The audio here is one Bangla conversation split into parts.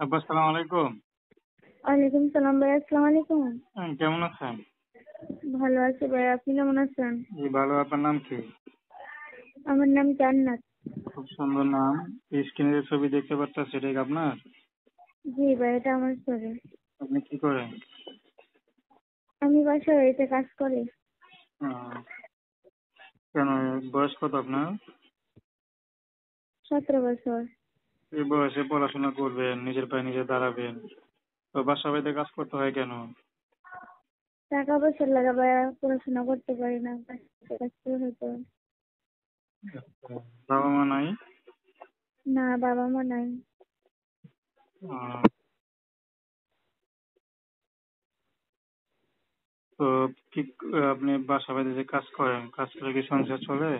আব্বা আসসালামু আলাইকুম। ওয়ালাইকুম সালাম ভাই, আসসালামু আলাইকুম। কেমন আছেন? ভালো আছি ভাই, আপনি কেমন আছেন? জি ভালো। আপনার নাম কি? আমার নাম জান্নাত। খুব সুন্দর নাম। স্ক্রিনে যে ছবি দেখতে পাচ্ছেন সেটা কি আপনার? জি ভাই, এটা আমার ছবি। আপনি কি করেন? আমি বাসায় বাড়িতে কাজ করি। আহ, কেন, বয়স কত আপনার? 17 বছর। এই বয়সে পড়াশোনা করবেন, নিজের পায়ে নিজে দাঁড়াবেন, তো বাসা বাড়িতে কাজ করতে হয় কেন? টাকা পয়সার লাগা ভাইয়া পড়াশোনা করতে পারি না, কাজ করে হয়তো। আচ্ছা, বাবা মা নাই? না, বাবা মা নাই। আহ, তো কি, আপনি বাসা বাড়িতে যে কাজ করেন, কাজ করে কি সংসার চলে?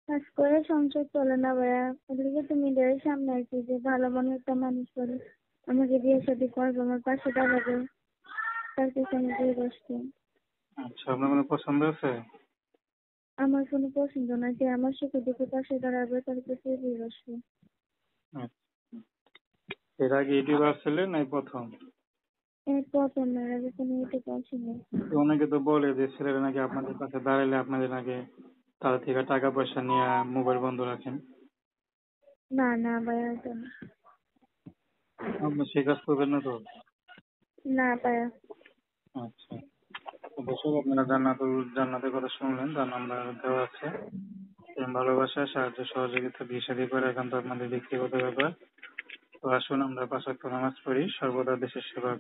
কাজ করে সংসার চলে না ভাইয়া, ওদেরকে তো মিডিয়ার সামনে আছি যে ভালো মনে একটা মানুষ করে আমাকে বিয়ে শাদী করবে, আমার পাশে দাঁড়াবে, তার পিছনে দিয়ে বসবে। আচ্ছা, আপনার কোনো পছন্দ আছে? আমার কোনো পছন্দ না, যে আমার সুখে দুঃখে পাশে দাঁড়াবে তার পিছনে দিয়ে বসবে। আচ্ছা, এর আগে ইউটিউবার ছিলেন এই প্রথম? এর প্রথম না, এর আগে কোনো ইউটিউব আসেনি। তো অনেকে তো বলে যে ছেলেরা নাকি আপনাদের কাছে দাঁড়ালে আপনাদের নাকি তাদের থেকে টাকা পয়সা নিয়ে মোবাইল বন্ধ রাখেন। না না ভাইয়া, এটা না। আপনি সে কাজ করবেন না তো? না ভাইয়া। আচ্ছা, তো দর্শক আপনারা জান্নাতের কথা শুনলেন, তার নাম্বার দেওয়া আছে। প্রেম ভালোবাসা সাহায্য সহযোগিতা বিয়ে শাদী করে একান্ত আপনাদের ব্যক্তিগত ব্যাপার। তো আসুন আমরা 5 ওয়াক্ত নামাজ পড়ি, সর্বদা দেশের সেবা